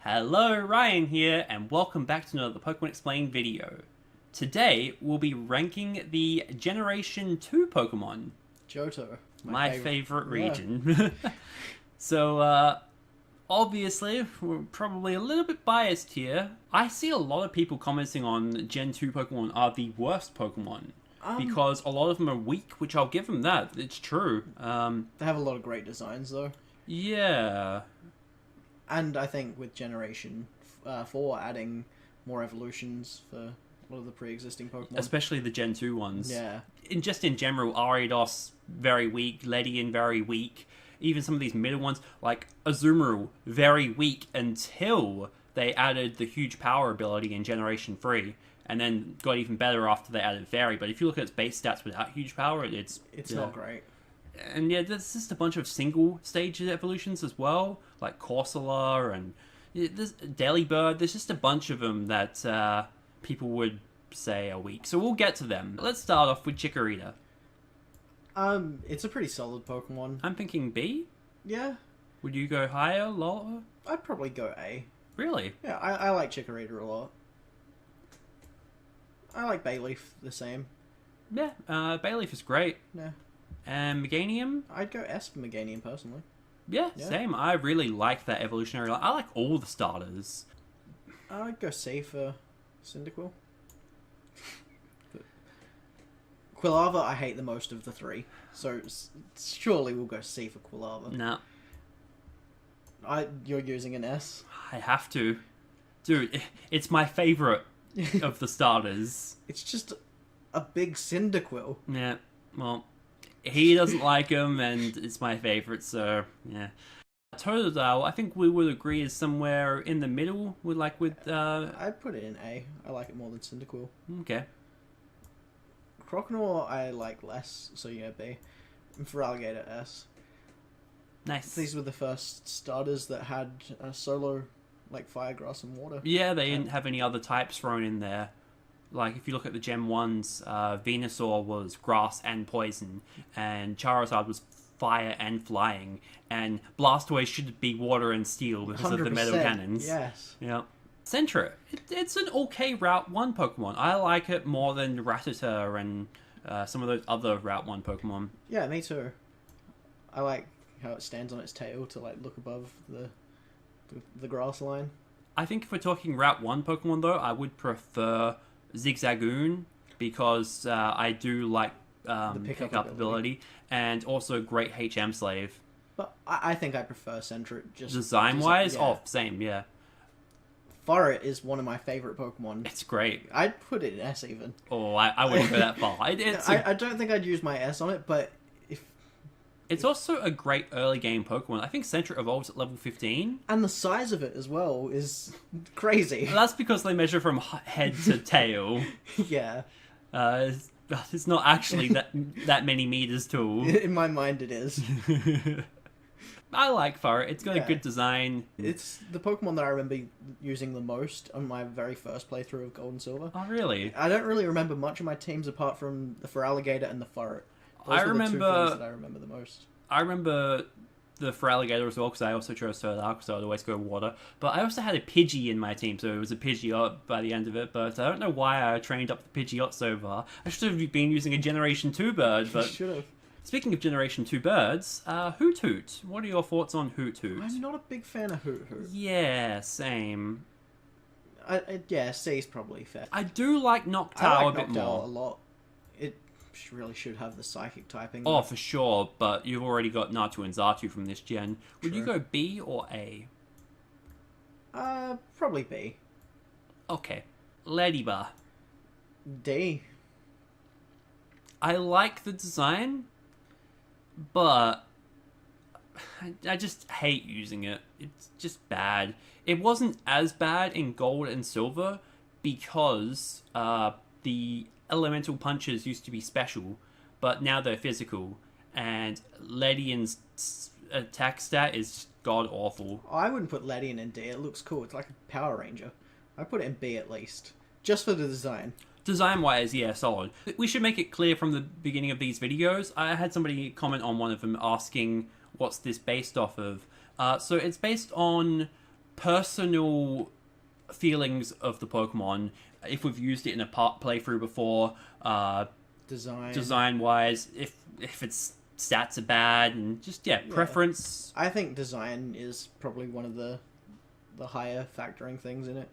Hello, Ryan here, and welcome back to another Pokemon Explained video. Today, we'll be ranking the Generation 2 Pokemon. Johto. My favorite region. So, obviously, we're probably a little bit biased here. I see a lot of people commenting on Gen 2 Pokemon are the worst Pokemon. Because a lot of them are weak, which I'll give them that. It's true. They have a lot of great designs, though. Yeah. And I think with Generation 4 adding more evolutions for a lot of the pre-existing Pokemon. Especially the Gen 2 ones. Yeah. In general, Ariados, very weak. Ledian, very weak. Even some of these middle ones, like Azumarill, very weak until they added the huge power ability in Generation 3. And then got even better after they added Fairy. But if you look at its base stats without huge power, it's not great. And yeah, there's just a bunch of single stage evolutions as well, like Corsola and there's Delibird. There's just a bunch of them that people would say are weak. So we'll get to them. Let's start off with Chikorita. It's a pretty solid Pokemon. I'm thinking B. Yeah. Would you go higher, lower? I'd probably go A. Really? Yeah, I like Chikorita a lot. I like Bayleaf the same. Yeah, Bayleaf is great. Yeah. And Meganium? I'd go S for Meganium, personally. Yeah, same. I really like that evolutionary line. I like all the starters. I'd go C for Cyndaquil. Quilava, I hate the most of the three. So, surely we'll go C for Quilava. No. You're using an S? I have to. Dude, it's my favorite of the starters. It's just a big Cyndaquil. Yeah, well, he doesn't like him, and it's my favorite, so, yeah. Totodile, I think we would agree is somewhere in the middle, with. I'd put it in A. I like it more than Cyndaquil. Okay. Croconaw I like less, so yeah, B. And Feraligatr, S. Nice. These were the first starters that had solo, like, fire, grass, and water. Yeah, they didn't have any other types thrown in there. Like, if you look at the Gen 1s, Venusaur was grass and poison, and Charizard was fire and flying, and Blastoise should be water and steel because of the metal cannons. Yes. Yeah. Centra, it's an okay Route 1 Pokemon. I like it more than Rattata and some of those other Route 1 Pokemon. Yeah, me too. I like how it stands on its tail to, like, look above the grass line. I think if we're talking Route 1 Pokemon, though, I would prefer Zigzagoon because I do like the pickup ability and also great HM Slave. But I think I prefer Centra just... Design-wise? Yeah. Oh, same, yeah. Furret is one of my favourite Pokemon. It's great. I'd put it in S, even. Oh, I wouldn't go that far. I don't think I'd use my S on it, but... It's also a great early game Pokemon. I think Centra evolves at level 15. And the size of it as well is crazy. Well, that's because they measure from head to tail. Yeah. It's not actually that many meters tall. In my mind it is. I like Furret. It's got a good design. It's the Pokemon that I remember using the most on my very first playthrough of Gold and Silver. Oh, really? I don't really remember much of my teams apart from the Feraligatr and the Furret. Those I were remember the two things that I remember the most. I remember the Feraligatr as well because I also chose Totodile because I would always go water. But I also had a Pidgey in my team, so it was a Pidgeot by the end of it. But I don't know why I trained up the Pidgeot so far. I should have been using a Generation 2 bird. But You should have. Speaking of Generation 2 birds, Hoot Hoot. What are your thoughts on Hoot Hoot? I'm not a big fan of Hoot Hoot. Yeah, same. Yeah, C is probably fair. I do like Noctowl I like a bit Noctowl more. a lot. It really should have the psychic typing. Oh, for sure, but you've already got Natu and Xatu from this gen. Would you True. go B or A? Probably B. Okay. Ladybug. D. I like the design, but I just hate using it. It's just bad. It wasn't as bad in Gold and Silver because the elemental punches used to be special, but now they're physical, and Ledian's attack stat is god awful. I wouldn't put Ledian in D. It looks cool. It's like a Power Ranger. I'd put it in B at least. Just for the design. Design-wise, yeah, solid. We should make it clear from the beginning of these videos. I had somebody comment on one of them asking, what's this based off of? So it's based on personal feelings of the Pokemon. If we've used it in a playthrough before, design wise, if its stats are bad, and just preference. I think design is probably one of the higher factoring things in it.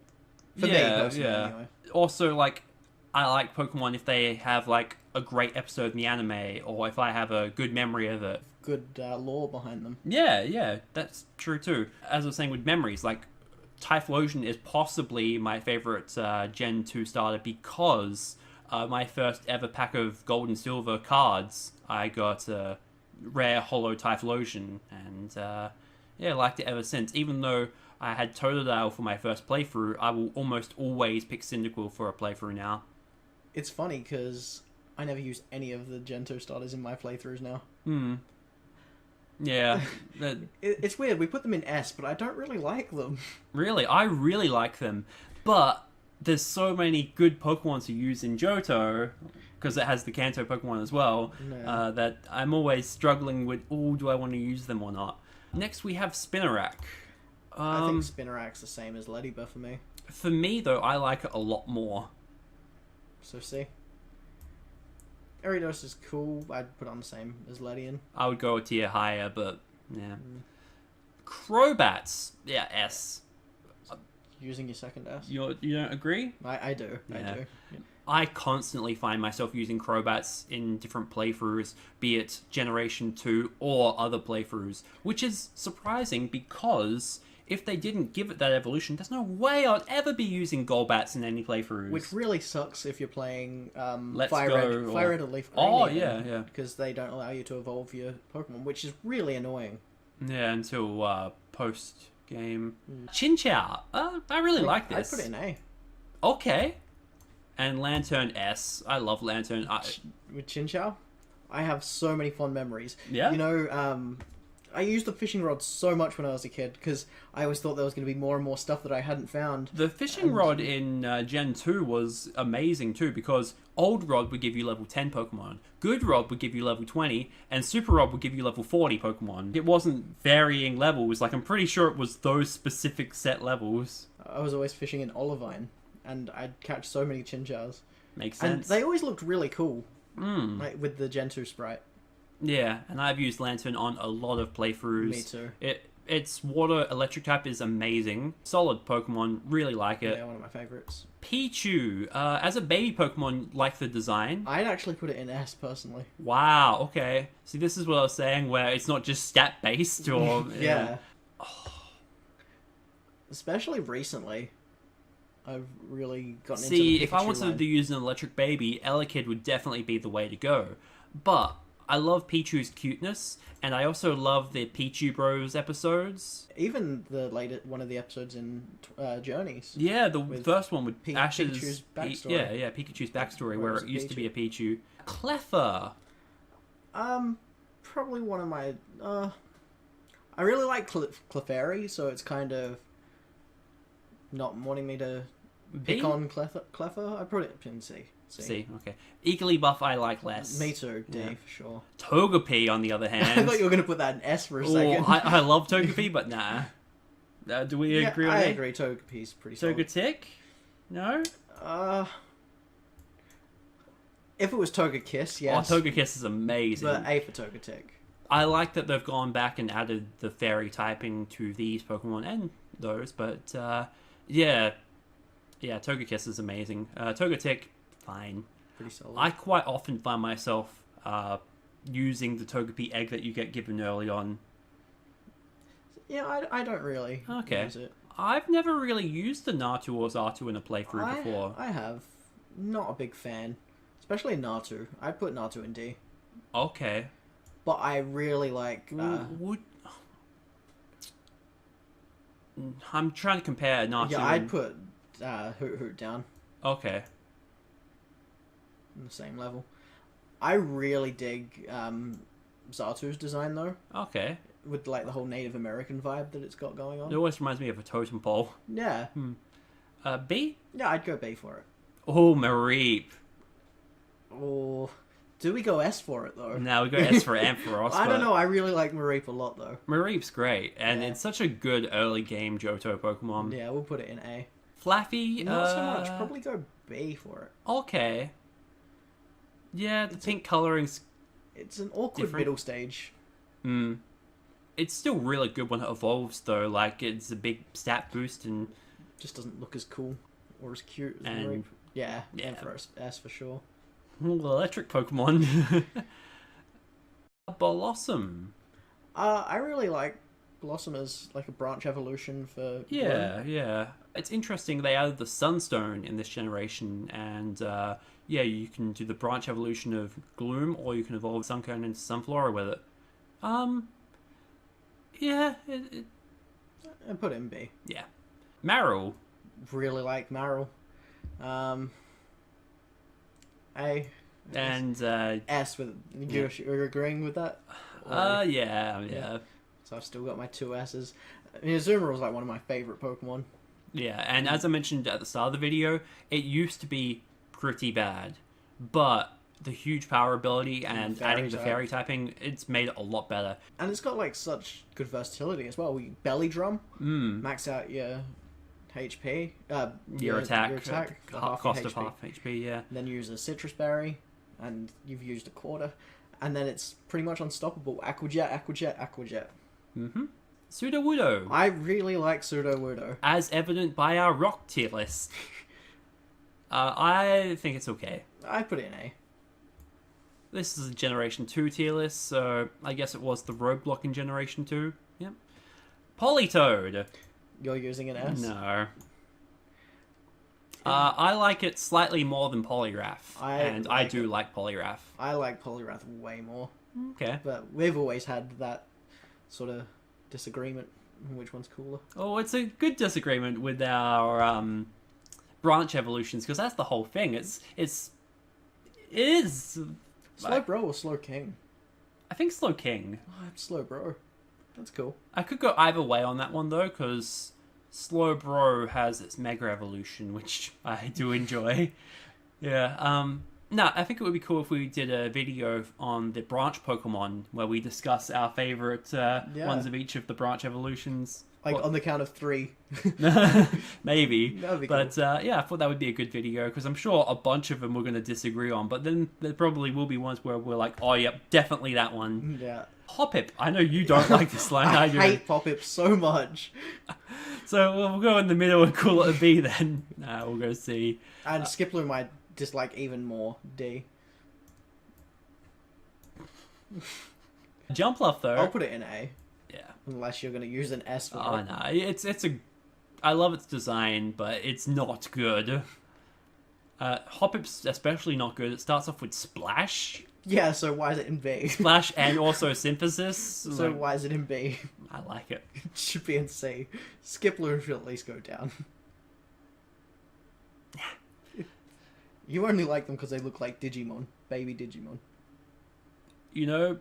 For me personally, anyway. Also, like, I like Pokemon if they have like a great episode in the anime, or if I have a good memory of it. Good lore behind them. Yeah, that's true too. As I was saying with memories, like Typhlosion is possibly my favorite Gen 2 starter because my first ever pack of Gold and Silver cards, I got a rare Holo Typhlosion, and liked it ever since. Even though I had Totodile for my first playthrough, I will almost always pick Cyndaquil for a playthrough now. It's funny because I never use any of the Gen 2 starters in my playthroughs now. Yeah. It's weird. We put them in S, but I don't really like them. Really? I really like them. But there's so many good Pokemon to use in Johto, because it has the Kanto Pokemon as well, that I'm always struggling with, do I want to use them or not? Next we have Spinarak. I think Spinarak's the same as Leddyba for me. For me, though, I like it a lot more. So see. Ariados is cool. I'd put on the same as Ledian. I would go a tier higher, but yeah. Crobats, S. Using your second S? You don't agree? I do. Yeah. I do. Yeah. I constantly find myself using Crobats in different playthroughs, be it Generation 2 or other playthroughs, which is surprising because if they didn't give it that evolution, there's no way I'd ever be using Golbats in any playthroughs. Which really sucks if you're playing Fire Red or Leaf Green. Oh, yeah. Because they don't allow you to evolve your Pokemon, which is really annoying. Yeah, until post-game. Chinchou. I really like this. I'd put it in A. Okay. And Lantern S. I love Lantern. With Chinchou, I have so many fond memories. Yeah? You know, I used the fishing rod so much when I was a kid because I always thought there was going to be more and more stuff that I hadn't found. The fishing rod in Gen 2 was amazing too, because Old Rod would give you level 10 Pokemon, Good Rod would give you level 20, and Super Rod would give you level 40 Pokemon. It wasn't varying levels, like I'm pretty sure it was those specific set levels. I was always fishing in Olivine, and I'd catch so many Chinchous. Makes sense. And they always looked really cool, like with the Gen 2 sprite. Yeah, and I've used Lantern on a lot of playthroughs. Me too. Its water electric type is amazing. Solid Pokemon, really like it. Yeah, one of my favorites. Pichu, as a baby Pokemon, like the design. I'd actually put it in S personally. Wow, okay. See, this is what I was saying, where it's not just stat based or yeah. Especially recently, I've really gotten into the Pikachu if I wanted line. to use an electric baby, Elekid would definitely be the way to go. But I love Pichu's cuteness, and I also love the Pichu Bros episodes. Even the one of the episodes in Journeys. Yeah, the first one with Ash's Pikachu's backstory. Pikachu's backstory, where it used to be a Pichu. Pichu. Cleffa. Probably one of my. I really like Clefairy, so it's kind of not wanting me to pick on Cleffa. I put it in C. C, okay. Eagly I like less. Me too, D, for sure. Togepi, on the other hand. I thought you were going to put that in S for a second. I love Togepi, but nah. Do we agree on I that? agree, Togepi's pretty solid. Togetic? No? If it was Togekiss, yes. Oh, Togekiss is amazing. But A for Togetic. I like that they've gone back and added the fairy typing to these Pokemon and those, but yeah, Togekiss is amazing. Togetic, fine. Pretty solid. I quite often find myself using the Togepi egg that you get given early on. Yeah, I don't really use it. I've never really used the Natu or Xatu in a playthrough before. I have. Not a big fan. Especially Natu. I'd put Natu in D. Okay. But I really like... I'm trying to compare Natu. Yeah, I'd put Hoot down. Okay. On the same level. I really dig Xatu's design, though. Okay. With, like, the whole Native American vibe that it's got going on. It always reminds me of a totem pole. Yeah. B? Yeah, I'd go B for it. Oh, Mareep. Oh, Do we go S for it though? Now we go S for Ampharos. I don't know. I really like Mareep a lot though. Mareep's great, and Yeah. it's such a good early game Johto Pokemon. Yeah, we'll put it in A. Flaffy, Not so much. Probably go B for it. okay. Yeah, the pink coloring's It's an awkward Different. middle stage. it's still really good when it evolves though. Like it's a big stat boost and Just doesn't look as cool or as cute as And- Mareep. Yeah, yeah. and for S for sure. electric Pokemon. Blossom. I really like Blossom as like a branch evolution for Yeah, yeah. It's interesting they added the Sunstone in this generation, and yeah, you can do the branch evolution of Gloom, or you can evolve Sunkern into Sunflora with it. Yeah, and put it in B. yeah. Marill. Really like Marill. A And S with you're agreeing with that? yeah. So I've still got my two S's. I mean, Azumarill is like one of my favorite Pokemon. Yeah, and as I mentioned at the start of the video, it used to be pretty bad, but the huge power ability and Fairy adding the type. fairy typing, it's made it a lot better. And it's got like such good versatility as well. You belly drum, max out your HP, Your attack, the half cost your of HP. half HP, yeah. Then you use a citrus berry, and you've used a quarter, and then it's pretty much unstoppable. Aquajet. Sudowoodo, I really like Sudowoodo. as evident by our rock tier list. I think it's okay. I put it in A. This is a Generation 2 tier list, so I guess it was the roadblock in Generation 2. Yep. Politoed. You're using an S. No. I like it slightly more than Poliwrath, and I like do it. like Poliwrath. I like Poliwrath way more, Okay. but we've always had that sort of disagreement on which one's cooler. Oh, it's a good disagreement with our branch evolutions, because that's the whole thing. It is. Slowbro or Slow King? I think Slow King. Oh, Slowbro. That's cool. I could go either way on that one though, because Slowbro has its Mega Evolution, which I do enjoy. Yeah. No, I think it would be cool if we did a video on the branch Pokemon where we discuss our favorite ones of each of the branch evolutions. Like What- on the count of 3. Maybe. That'd be But yeah, I thought that would be a good video, because I'm sure a bunch of them we're going to disagree on, but then there probably will be ones where we're like, oh, yep, definitely that one. Yeah. Hoppip. I know you don't like this line. I do. hate Pop-It so much. So we'll go in the middle and call it a B then. We'll go C. And Skiploom I dislike even more. D. Jumpluff though. I'll put it in A. Yeah. Unless you're going to use an S for Oh it. no, it's a. I love its design, but it's not good. Hoppip's especially not good. It starts off with Splash, Yeah, so why is it in B? Splash, and also Synthesis. So Like, why is it in B? I like it. It should be in C. Skiploom should at least go down. You only like them because they look like Digimon. Baby Digimon. You know,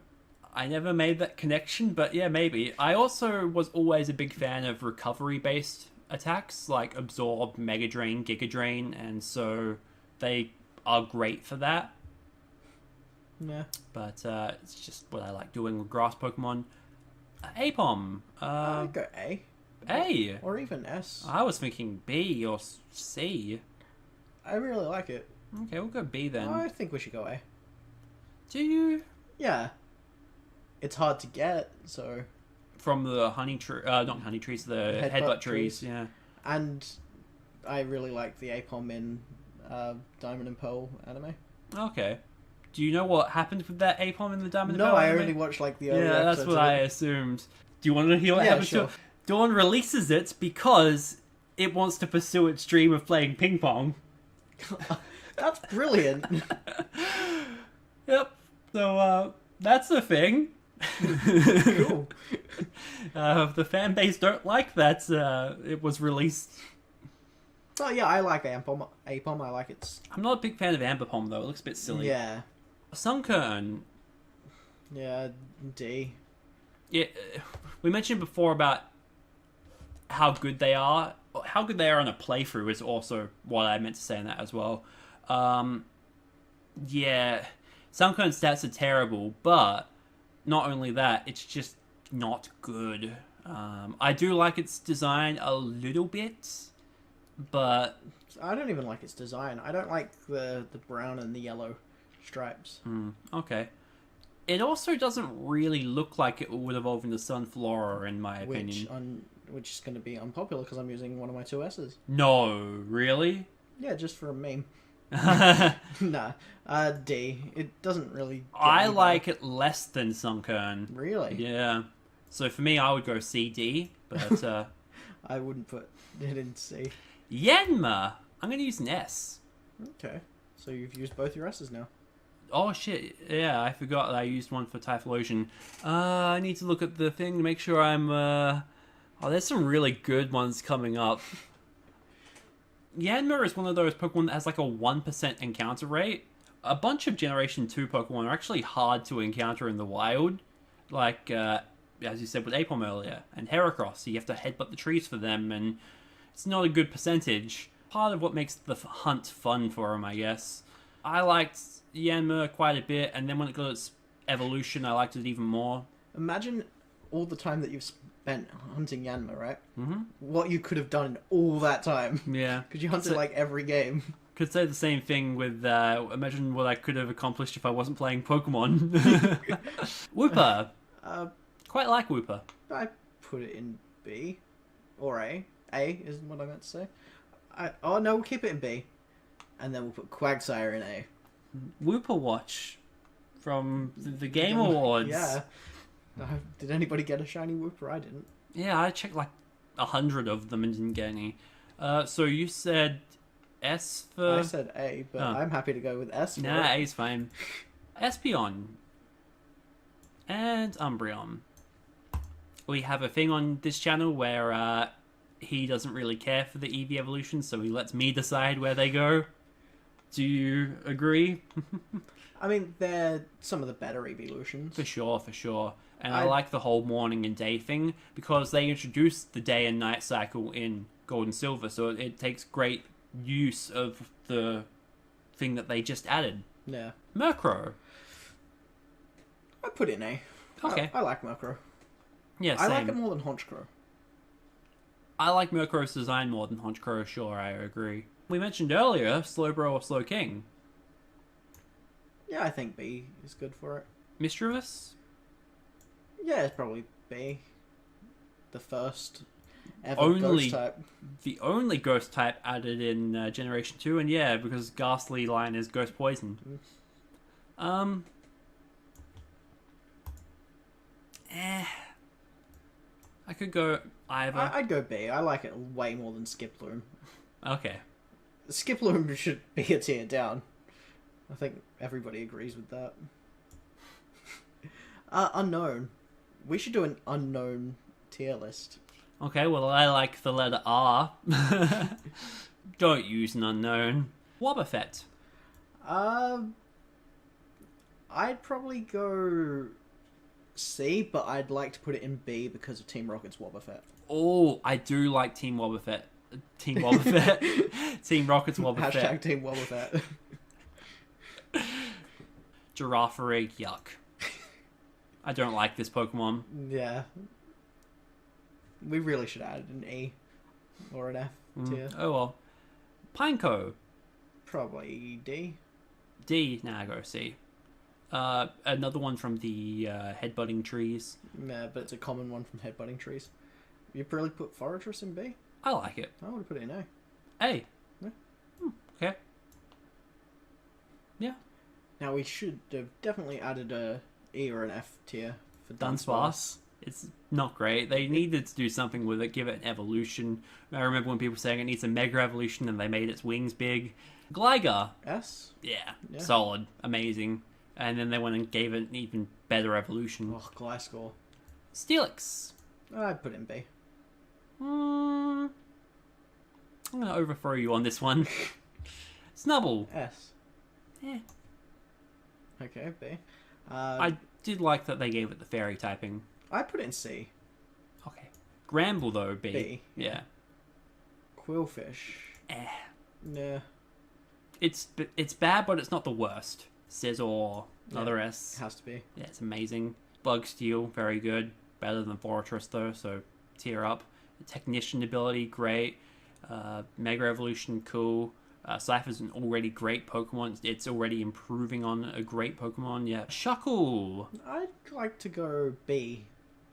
I never made that connection, but yeah, maybe. I also was always a big fan of recovery-based attacks, like Absorb, Mega Drain, Giga Drain, and so they are great for that. Yeah. But it's just what I like doing with grass Pokemon. Apom. I'd go A. A. Or even S. I was thinking B or C. I really like it. Okay, we'll go B then. I think we should go A. Do you? Yeah. It's hard to get, so... From the honey tree, not honey trees, the headbutt trees. trees. Yeah. And I really like the Apom in Diamond and Pearl anime. Okay. Do you know what happened with that Apom in the Diamond and No, Pearl I anime? already watched like the early Yeah, that's episodes what of I it. assumed. Do you want to hear what Yeah, happens sure. to it? Dawn releases it because it wants to pursue its dream of playing ping pong. That's brilliant. Yep. So, that's the thing. Cool. The fan base don't like that it was released. Oh yeah, I like Apom. I like its... I'm not a big fan of Amberpom though. It looks a bit silly. Yeah. Sunkern. Yeah, D. Yeah, we mentioned before about how good they are. How good they are on a playthrough is also what I meant to say in that as well. Yeah, Sunkern stats are terrible, but not only that, it's just not good. I do like its design a little bit, but I don't even like its design. I don't like the brown and the yellow stripes. okay. It also doesn't really look like it would evolve into Sunflora, in my opinion. Which is going to be unpopular because I'm using one of my 2S's. No, really? Yeah, just for a meme. I Nah, D. It doesn't really. Get any like it less than Sunkern. better. Really? Yeah. So for me, I would go CD, but I wouldn't put it in C. Yanma, I'm going to use an S. Okay, so you've used both your S's now. Oh shit, yeah, I forgot that I used one for Typhlosion. I need to look at the thing to make sure I'm, Oh, there's some really good ones coming up. Yanma is one of those Pokemon that has like a 1% encounter rate. A bunch of Generation 2 Pokemon are actually hard to encounter in the wild. Like, as you said with Apom earlier, and Heracross, you have to headbutt the trees for them, and it's not a good percentage. Part of what makes the hunt fun for them, I guess. I liked Yanma quite a bit, and then when it got its evolution, I liked it even more. Imagine all the time that you've spent hunting Yanma, right? Mm-hmm. What you could have done in all that time. Yeah. Because you hunted like every game. Could say the same thing with, imagine what I could have accomplished if I wasn't playing Pokemon. Wooper. Quite like Wooper. I put it in B. Or A. A is what I meant to say. Oh no, we'll keep it in B. And then we'll put Quagsire in A. Wooper Watch from the Game Awards. Yeah. Did anybody get a shiny Wooper? I didn't. Yeah, I checked like 100 of them and didn't get any. So you said S for... I said A, but Oh. I'm happy to go with S. For Nah, it. A's fine. Espeon. And Umbreon. We have a thing on this channel where he doesn't really care for the Eevee evolution, so he lets me decide where they go. Do you agree? I mean, they're some of the better evolutions. For sure, for sure. And I I- like the whole morning and day thing because they introduced the day and night cycle in Gold and Silver, so it takes great use of the thing that they just added. Yeah. Murkrow. I put it in A. Okay. I like Murkrow. Yeah, I same. like it more than Honchkrow. I like Murkrow's design more than Honchkrow, sure, I agree. We mentioned earlier Slowbro or Slowking. Yeah, I think B is good for it. Mischievous? Yeah, it's probably B. The first ever Only- ghost type. The only ghost type added in Generation 2, and yeah, because Ghastly line is Ghost Poison. I could go either. I'd go B. I like it way more than Skiploom. Okay. Skiploom should be a tier down. I think everybody agrees with that. Unknown. We should do an unknown tier list. Okay, well, I like the letter R. Don't use an unknown. Wobbuffet. I'd probably go C, but I'd like to put it in B because of Team Rocket's Wobbuffet. Oh, I do like Team Wobbuffet. Team Wobbuffet. Team Rocket's Wobbuffet. Hashtag Team Wobbuffet. Girafarig, yuck. I don't like this Pokemon. Yeah. We really should add an E or an F tier. Oh well. Pineco. Probably D. D. Nah, I go C. Another one from the headbutting trees. Yeah, but it's a common one from headbutting trees. You probably put Forretress in B? I like it. I would put it in A. A. Yeah. Okay. Yeah. Now we should have definitely added a E or an F tier for Dunsparce. Dunsparce. It's not great. They needed to do something with it, give it an evolution. I remember when people were saying it needs a mega evolution and they made its wings big. Gligar. S? Yeah. Yeah. Solid. Amazing. And then they went and gave it an even better evolution. Oh, Gliscor. Steelix. I'd put it in B. I'm going to overthrow you on this one. Snubble. S. Yeah. Okay, B. I did like that they gave it the fairy typing. I put it in C. Okay. Gramble, though, B. B. Yeah. Quillfish. Eh. Nah. It's bad, but it's not the worst. Scizor, another S. Has to be. Yeah, it's amazing. Bug Steel, very good. Better than Fortress though, so tier up. Technician ability, great. Mega Evolution, cool. Cypher's an already great Pokemon. It's already improving on a great Pokemon. Yeah. Shuckle! I'd like to go B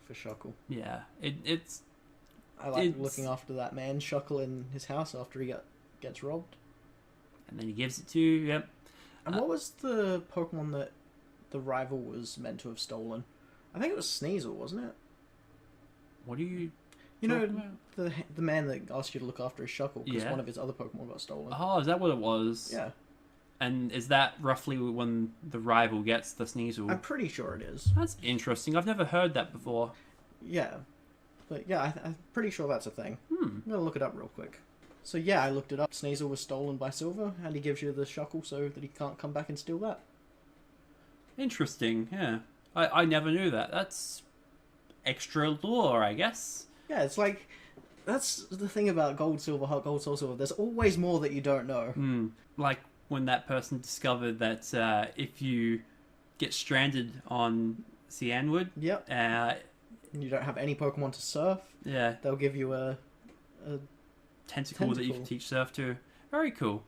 for Shuckle. Yeah. It's... I like looking after that man Shuckle in his house after he gets robbed. And then he gives it to you, yep. And what was the Pokemon that the rival was meant to have stolen? I think it was Sneasel, wasn't it? What do you... You know, about? the man that asked you to look after his Shuckle because Yeah. one of his other Pokemon got stolen. Oh, is that what it was? Yeah. And is that roughly when the rival gets the Sneasel? I'm pretty sure it is. That's interesting. I've never heard that before. Yeah. But yeah, I'm pretty sure that's a thing. Hmm. I'm going to look it up real quick. So yeah, I looked it up. Sneasel was stolen by Silver, and he gives you the Shuckle so that he can't come back and steal that. Interesting, yeah. I never knew that. That's extra lore, I guess. Yeah, it's like... That's the thing about Gold, Silver, Heart Gold, Soul Silver. There's always more that you don't know. Like when that person discovered that if you get stranded on Cianwood, Yep. You don't have any Pokemon to surf. yeah, They'll give you a tentacle that you can Tentacle. teach surf to. Very cool.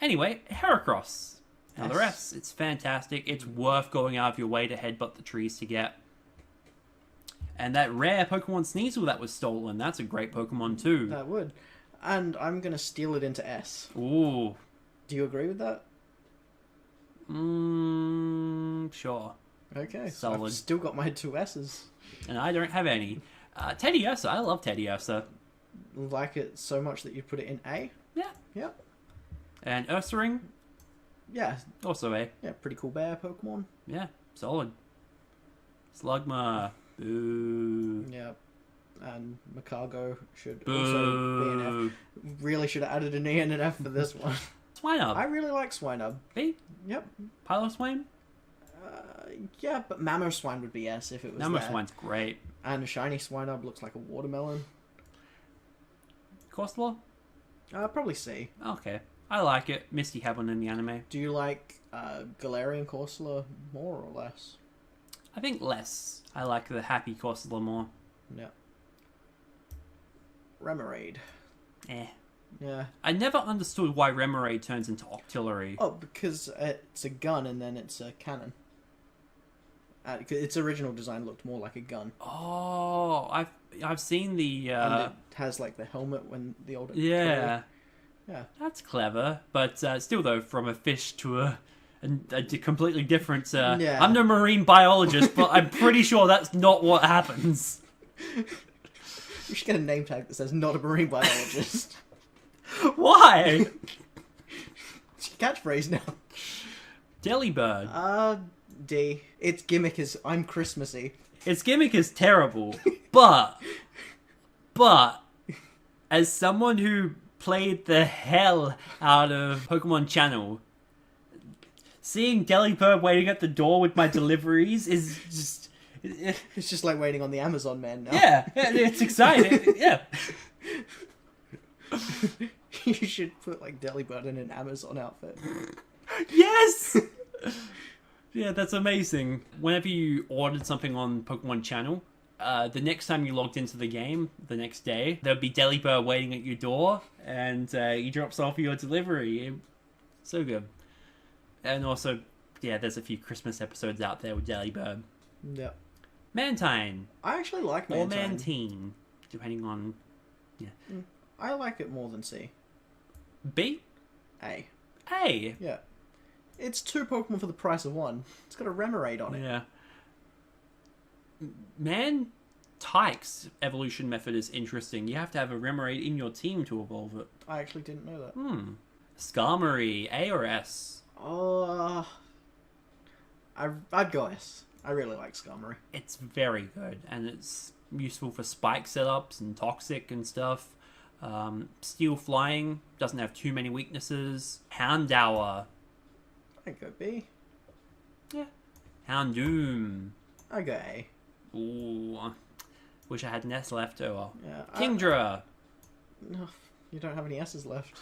Anyway, Heracross. Another Yes. S. It's fantastic. It's worth going out of your way to headbutt the trees to get. And that rare Pokemon Sneasel that was stolen, that's a great Pokemon too. That would. And I'm going to steal it into S. Ooh. Do you agree with that? Sure. Okay, so Solid. I've still got my 2 S's. And I don't have any. Teddiursa. I love Teddiursa. Like it so much that you put it in A? Yeah. Yep. And Ursaring, Yeah, also A. yeah, pretty cool bear Pokemon. Yeah, solid. Slugma. Boo. Yeah. And Macargo should also be an Boo. F. Really should have added an E and an F for this one. Swinub. I really like Swinub. B. Yep. Piloswine. Yeah, but Mamoswine would be S if it was there. Mamoswine's great. And a shiny Swinub looks like a watermelon. Corsola? Probably C. Okay. I like it. Misty had one in the anime. Do you like Galarian Corsola more or less? I think less. I like the happy Corsola more. Yeah. Remoraid. Eh. Yeah. I never understood why Remoraid turns into Octillery. Oh, because it's a gun and then it's a cannon. 'Cause its original design looked more like a gun. Oh, I've seen the And it has like the helmet when the older... yeah. Yeah. That's clever, but still though, from a fish to a completely different. Yeah. I'm no marine biologist, but I'm pretty sure that's not what happens. You should get a name tag that says "not a marine biologist." Why? It's your catchphrase now. Delibird. D. Its gimmick is "I'm Christmassy." Its gimmick is terrible, but as someone who played the hell out of Pokemon Channel, seeing Delibird waiting at the door with my deliveries is just... It's just like waiting on the Amazon man now. Yeah, it's exciting. Yeah. You should put like Delibird in an Amazon outfit. Yes! Yeah, that's amazing. Whenever you ordered something on Pokemon Channel, the next time you logged into the game, the next day, there'd be Delibird waiting at your door, and he drops off your delivery. So good. And also, yeah, there's a few Christmas episodes out there with Delibird. Yeah. Mantine. I actually like Or Mantine. Mantine, depending on... I like it more than C. B? A. A. Yeah. It's 2 Pokemon for the price of 1. It's got a Remoraid on it. Yeah. Man, Tyke's evolution method is interesting. You have to have a Remoraid in your team to evolve it. I actually didn't know that. Skarmory, A or S? I'd go S. I really like Skarmory. It's very good, and it's useful for spike setups and toxic and stuff. Steel Flying doesn't have too many weaknesses. Houndour. I'd go B. Yeah. Houndoom. I'd go A. Ooh. Wish I had an S left. Oh well. Yeah. Kingdra. No, you don't have any S's left.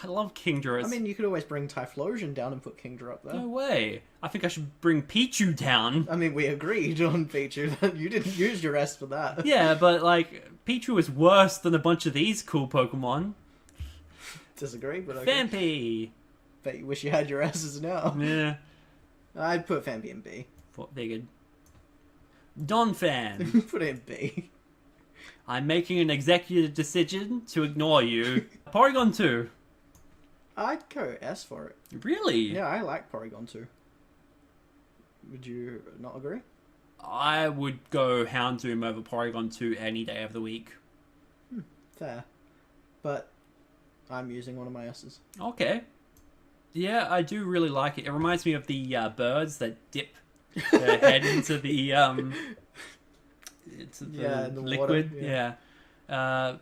I love Kingdra. I mean, you could always bring Typhlosion down and put Kingdra up there. No way. I think I should bring Pichu down. I mean, we agreed on Pichu. You didn't use your S for that. Yeah, but, like, Pichu is worse than a bunch of these cool Pokemon. Disagree, but okay. Fampi! Bet you wish you had your S's now. Yeah. I'd put Fampi in B. Figured. Donphan. Put it in B. I'm making an executive decision to ignore you. Porygon 2. I'd go S for it. Really? Yeah, I like Porygon 2. Would you not agree? I would go Houndoom over Porygon 2 any day of the week. Fair. But I'm using one of my S's. Okay. Yeah, I do really like it. It reminds me of the birds that dip their head into the the liquid. Water, Yeah.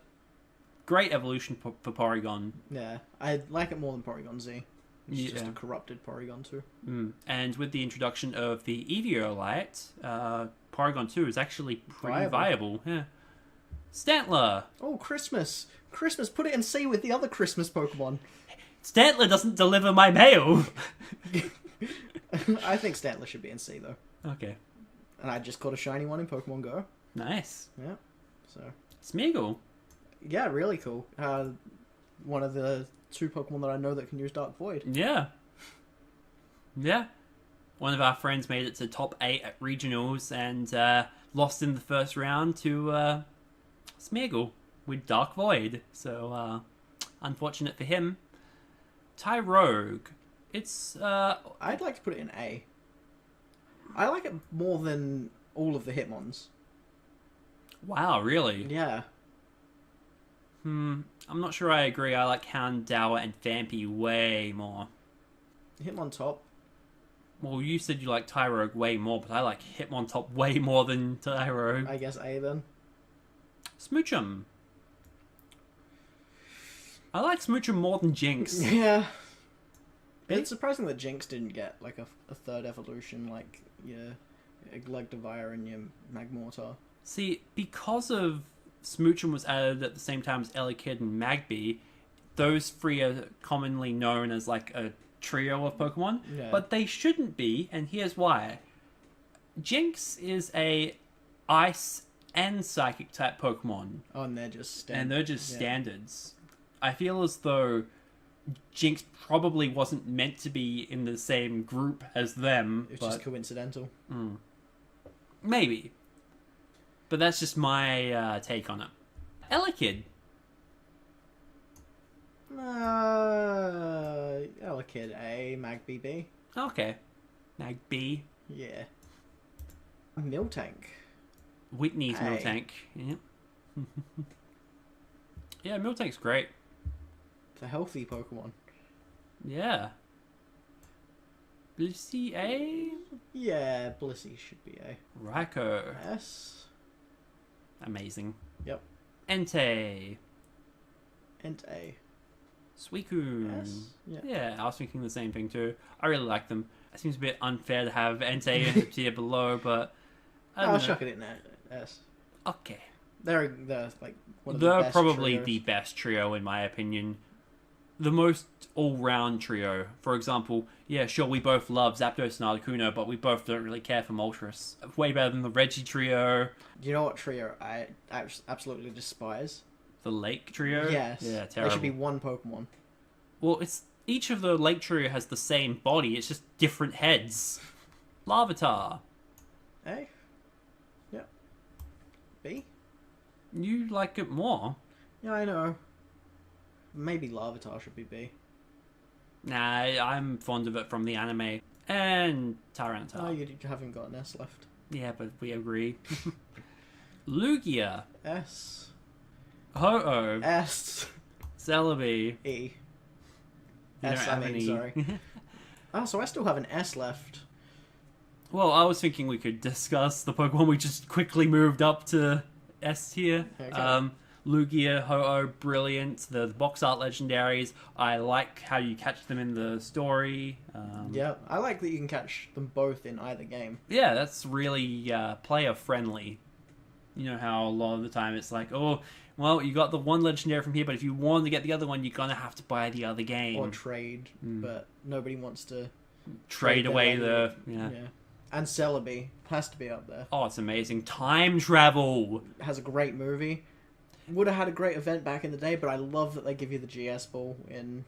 Great evolution for Porygon. Yeah, I like it more than Porygon Z. It's just Yeah. a corrupted Porygon 2. And with the introduction of the Eviolite, Porygon 2 is actually pretty viable. Yeah. Stantler. Oh, Christmas! Christmas, put it in C with the other Christmas Pokemon. Stantler doesn't deliver my mail. I think Stantler should be in C, though. Okay. And I just caught a shiny one in Pokemon Go. Nice. Yeah, so... Smeagol. Yeah, really cool. One of the 2 Pokemon that I know that can use Dark Void. Yeah. Yeah. One of our friends made it to top 8 at regionals and lost in the first round to Smeagol with Dark Void. So, unfortunate for him. Tyrogue. It's, I'd like to put it in A. I like it more than all of the Hitmons. wow, really? Yeah. I'm not sure I agree. I like Houndour and Fampi way more. Hitmontop. Well, you said you like Tyrogue way more, but I like Hitmontop way more than Tyrogue. I guess A then. Smoochum. I like Smoochum more than Jinx. Yeah. It's surprising that Jinx didn't get like a third evolution like your Electivire and your Magmortar. See, because of Smoochum was added at the same time as Elekid and Magby, those 3 are commonly known as like a trio of Pokemon, Yeah. but they shouldn't be, and here's why. Jinx is a Ice and Psychic type Pokemon, Oh, and they're just and they're just yeah. standards. I feel as though Jinx probably wasn't meant to be in the same group as them. It's but just coincidental. maybe. But that's just my take on it. Elekid. Elekid A, Magby B. Okay. Magby. Yeah. Miltank. Whitney's Hey. Miltank. Yep. Yeah, Miltank's great. It's a healthy Pokemon. Yeah. Blissey A? Yeah, Blissey should be A. Raikou. S. Amazing. Yep. Entei. And A. Suicune. S. Yeah. Yeah, I was thinking the same thing too. I really like them. It seems a bit unfair to have Entei in the tier below, but I don't I'll know. chuck it in S. Okay. They're like one of the They're best probably trios. the best trio in my opinion. The most all-round trio. For example, yeah, sure, we both love Zapdos and Articuno, but we both don't really care for Moltres. Way better than the Reggie trio, You know what trio I absolutely despise? the Lake trio. Yes. Yeah, There terrible. should be one Pokemon. Well, it's each of the Lake trio has the same body. It's just different heads. Larvitar. A? Yep. B? You like it more. Yeah, I know. Maybe Larvitar should be B. Nah, I'm fond of it from the anime. And Tyranitar. Oh, you haven't got an S left. Yeah, but we agree. Lugia. S. Ho-Oh. S. Celebi. E. You S, don't I have mean, any- sorry. Oh, so I still have an S left. Well, I was thinking we could discuss the Pokemon we just quickly moved up to S tier. Okay. Lugia, Ho-Oh, brilliant. The box art legendaries. I like how you catch them in the story. Yeah, I like that you can catch them both in either game. Yeah, that's really player friendly. You know how a lot of the time it's like, oh, well, you got the one legendary from here, but if you want to get the other one, you're gonna have to buy the other game or trade, but nobody wants to trade their away legendary. the And Celebi has to be up there. Oh, it's amazing. Time travel. Has a great movie. Would have had a great event back in the day, but I love that they give you the GS ball in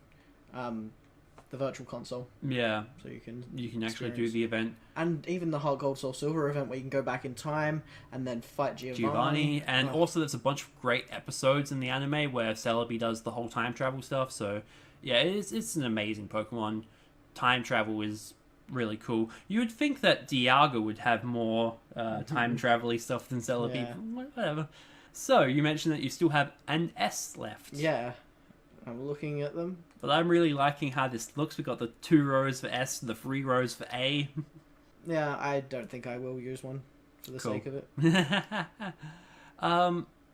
the Virtual Console, Yeah, so you can actually do experience. the event. And even the Heart Gold Soul Silver event, where you can go back in time and then fight Giovanni. And Oh, also there's a bunch of great episodes in the anime where Celebi does the whole time travel stuff. So yeah, it's an amazing Pokemon. Time travel is really cool. You would think that Dialga would have more time travel-y stuff than Celebi. Yeah. But whatever. So you mentioned that you still have an S left. yeah, I'm looking at them. But I'm really liking how this looks. We've got the 2 rows for S and the 3 rows for A. Yeah, I don't think I will use one for the Cool. sake of it.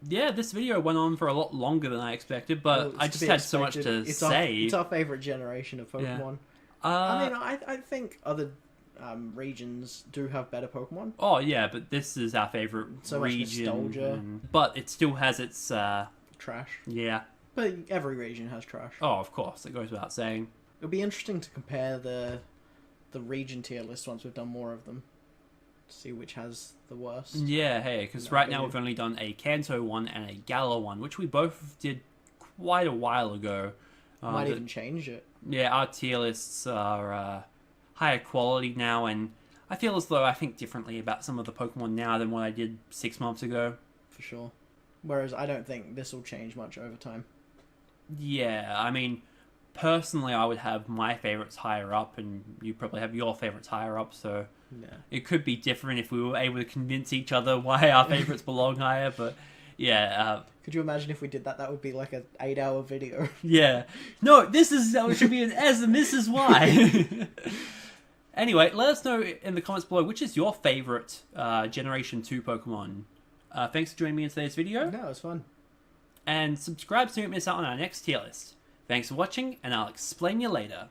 Yeah, this video went on for a lot longer than I expected, but Well, it's I to just be had so much expected. to It's say. It's our favorite generation of Pokemon. I mean, I think other regions do have better Pokemon. Oh yeah, but this is our favorite So much region. nostalgia. But it still has its Trash. yeah. But every region has trash. Oh, of course, it goes without saying. It'll be interesting to compare the region tier list once we've done more of them. To see which has the worst. Yeah, hey, because No, right they now do. we've only done a Kanto one and a Galar one, which we both did quite a while ago. Might but- even change it. Yeah, our tier lists are higher quality now, and I feel as though I think differently about some of the Pokemon now than what I did 6 months ago. For sure. Whereas I don't think this will change much over time. Yeah, I mean, personally, I would have my favorites higher up, and you probably have your favorites higher up, so Yeah. it could be different if we were able to convince each other why our favorites belong higher, but yeah, Could you imagine if we did that? That would be like an 8-hour video. yeah. No, this is it should be an S, and this is why. Anyway, let us know in the comments below which is your favorite Generation 2 Pokemon. Thanks for joining me in today's video, No, it's fun. and subscribe so you don't miss out on our next tier list. Thanks for watching, and I'll explain you later.